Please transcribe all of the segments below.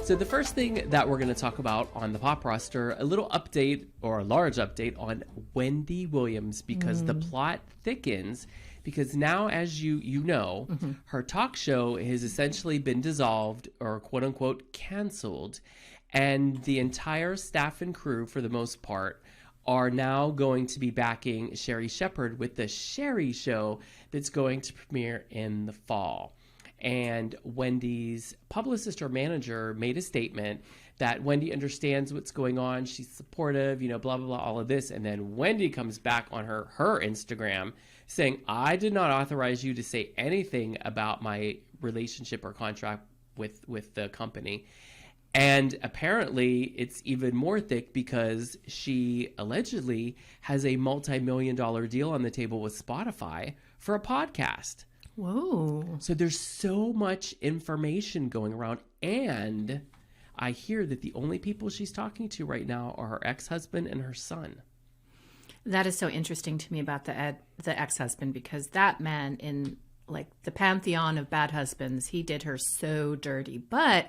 So the first thing that we're going to talk about on the pop roster, a little update or a large update on Wendy Williams, because the plot thickens. Because now, as you know, her talk show has essentially been dissolved or quote unquote canceled. And the entire staff and crew, for the most part, are now going to be backing Sherri Shepherd with the Sherri Show that's going to premiere in the fall. And Wendy's publicist or manager made a statement that Wendy understands what's going on. She's supportive, blah, blah, blah, all of this. And then Wendy comes back on her Instagram saying, I did not authorize you to say anything about my relationship or contract with the company. And apparently it's even more thick because she allegedly has a multi-million-dollar deal on the table with Spotify for a podcast. Whoa. So there's so much information going around. And I hear that the only people she's talking to right now are her ex-husband and her son. That is so interesting to me about the ex-husband, because that man in like the pantheon of bad husbands, he did her so dirty. But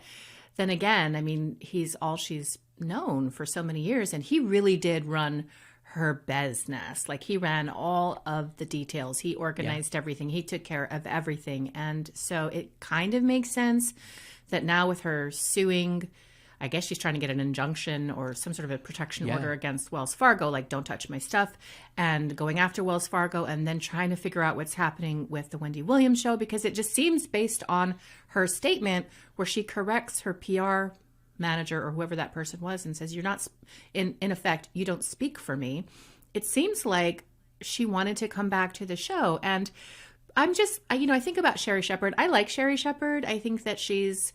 then again, I mean, he's all she's known for so many years, and he really did run her business. Like, he ran all of the details. He organized everything. He took care of everything. And so it kind of makes sense that now with her suing, I guess she's trying to get an injunction or some sort of a protection order against Wells Fargo, like, don't touch my stuff, and going after Wells Fargo, and then trying to figure out what's happening with the Wendy Williams show, because it just seems, based on her statement where she corrects her PR manager or whoever that person was and says, you're not, in effect, you don't speak for me. It seems like she wanted to come back to the show. And I'm just, I think about Sherri Shepherd. I like Sherri Shepherd. I think that she's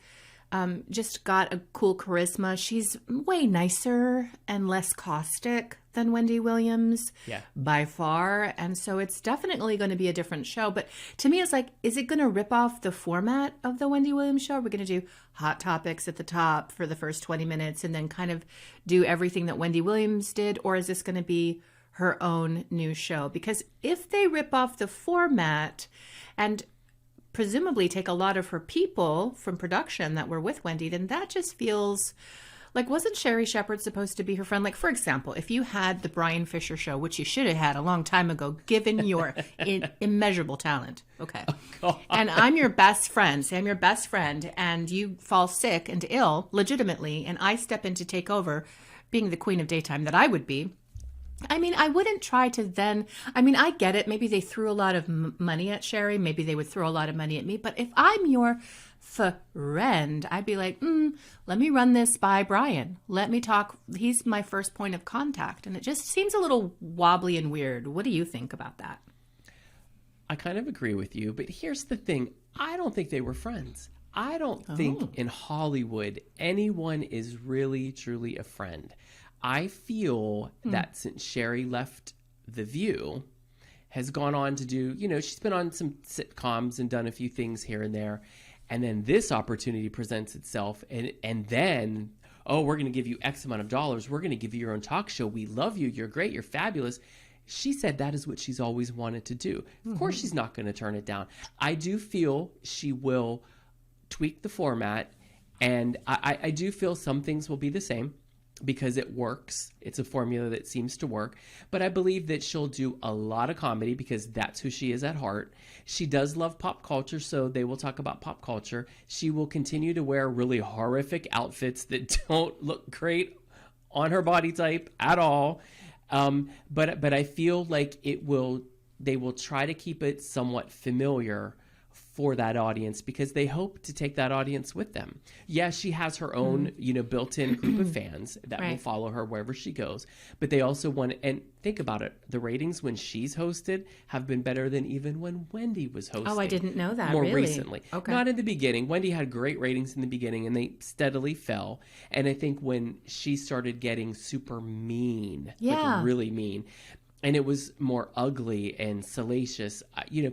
just got a cool charisma. She's way nicer and less caustic than Wendy Williams by far. And so it's definitely going to be a different show. But to me, it's like, is it going to rip off the format of the Wendy Williams show? We're going to do hot topics at the top for the first 20 minutes and then kind of do everything that Wendy Williams did? Or is this going to be her own new show? Because if they rip off the format and presumably take a lot of her people from production that were with Wendy, then that just feels like, wasn't Sherri Shepherd supposed to be her friend? Like, for example, if you had the Brian Fisher show, which you should have had a long time ago, given your immeasurable talent. Okay. Oh, and I'm your best friend. Say I'm your best friend, and you fall sick and ill legitimately, and I step in to take over, being the queen of daytime that I would be. I mean, I wouldn't try to then, I get it. Maybe they threw a lot of money at Sherri. Maybe they would throw a lot of money at me. But if I'm your friend, I'd be like, let me run this by Brian. Let me talk. He's my first point of contact. And it just seems a little wobbly and weird. What do you think about that? I kind of agree with you. But here's the thing. I don't think they were friends. I don't think in Hollywood anyone is really, truly a friend. I feel that since Sherri left The View, has gone on to do, she's been on some sitcoms and done a few things here and there. And then this opportunity presents itself. And then, we're going to give you X amount of dollars. We're going to give you your own talk show. We love you. You're great. You're fabulous. She said that is what she's always wanted to do. Of course, she's not going to turn it down. I do feel she will tweak the format. And I do feel some things will be the same, because it works. It's a formula that seems to work. But I believe that she'll do a lot of comedy because that's who she is at heart. She does love pop culture, so they will talk about pop culture. She will continue to wear really horrific outfits that don't look great on her body type at all. But I feel like they will try to keep it somewhat familiar for that audience, because they hope to take that audience with them. Yes, she has her own, built-in group of fans that will follow her wherever she goes. But they also want, and think about it, the ratings when she's hosted have been better than even when Wendy was hosting. Oh, I didn't know that. More really? recently. Okay. Not in the beginning. Wendy had great ratings in the beginning, and they steadily fell. And I think when she started getting super mean, like really mean, and it was more ugly and salacious,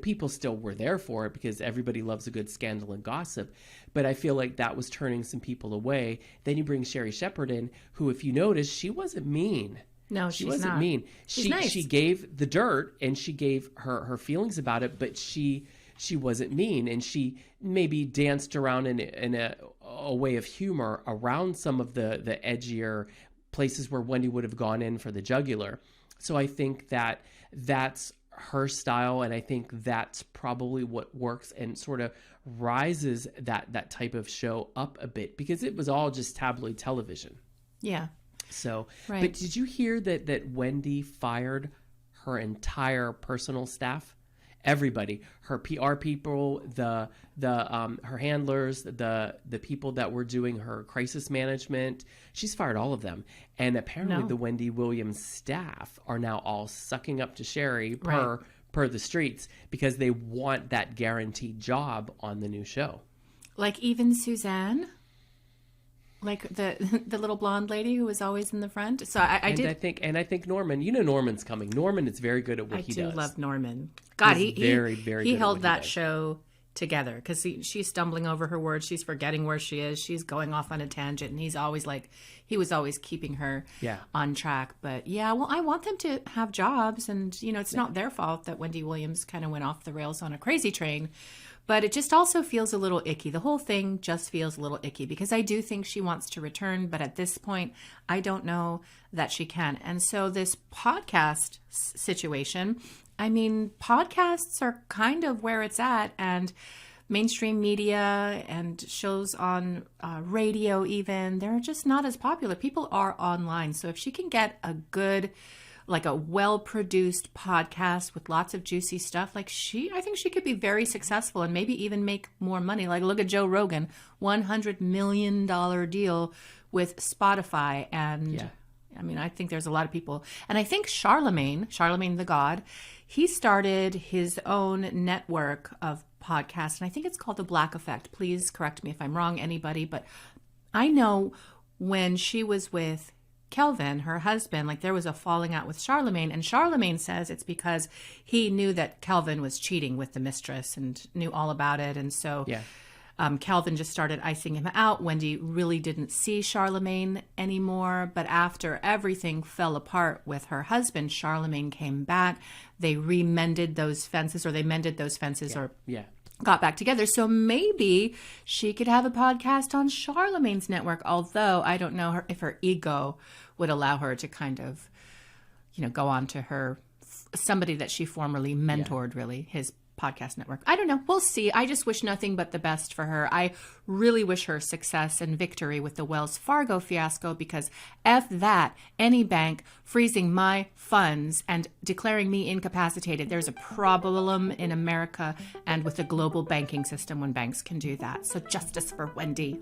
people still were there for it because everybody loves a good scandal and gossip. But I feel like that was turning some people away. Then you bring Sherri Shepherd in, who, if you notice, she wasn't mean. No, she wasn't mean. She's nice. She gave the dirt and she gave her feelings about it, but she she wasn't mean, and she maybe danced around in a way of humor around some of the edgier places where Wendy would have gone in for the jugular. So I think that that's her style, and I think that's probably what works and sort of rises that type of show up a bit, because it was all just tabloid television. Yeah. So, right. But did you hear that Wendy fired her entire personal staff? Everybody, her PR people, the her handlers, the people that were doing her crisis management. She's fired all of them, and apparently the Wendy Williams staff are now all sucking up to Sherri per the streets, because they want that guaranteed job on the new show. Like even Suzanne, like the little blonde lady who was always in the front. So I think Norman. You know Norman's coming. Norman is very good at what he does. I do love Norman. God, he held that show together, because she's stumbling over her words. She's forgetting where she is. She's going off on a tangent, and he was always keeping her on track. But yeah, well, I want them to have jobs, and it's not their fault that Wendy Williams kind of went off the rails on a crazy train. But it just also feels a little icky. The whole thing just feels a little icky, because I do think she wants to return, but at this point, I don't know that she can. And so this podcast situation, I mean, podcasts are kind of where it's at, and mainstream media and shows on radio even, they're just not as popular. People are online. So if she can get a good, like a well-produced podcast with lots of juicy stuff, I think she could be very successful and maybe even make more money. Like, look at Joe Rogan, $100 million deal with Spotify. And I mean, I think there's a lot of people. And I think Charlemagne the God, he started his own network of podcasts, and I think it's called The Black Effect. Please correct me if I'm wrong, anybody. But I know when she was with Kelvin, her husband, like there was a falling out with Charlemagne, and Charlemagne says it's because he knew that Kelvin was cheating with the mistress and knew all about it. And so Kelvin just started icing him out. Wendy really didn't see Charlemagne anymore. But after everything fell apart with her husband, Charlemagne came back. They mended those fences, or got back together. So maybe she could have a podcast on Charlemagne's network, although I don't know if her ego would allow her to kind of, go on to somebody that she formerly mentored, really, his podcast network. I don't know. We'll see. I just wish nothing but the best for her. I really wish her success and victory with the Wells Fargo fiasco, because F that, any bank freezing my funds and declaring me incapacitated. There's a problem in America and with the global banking system when banks can do that. So justice for Wendy.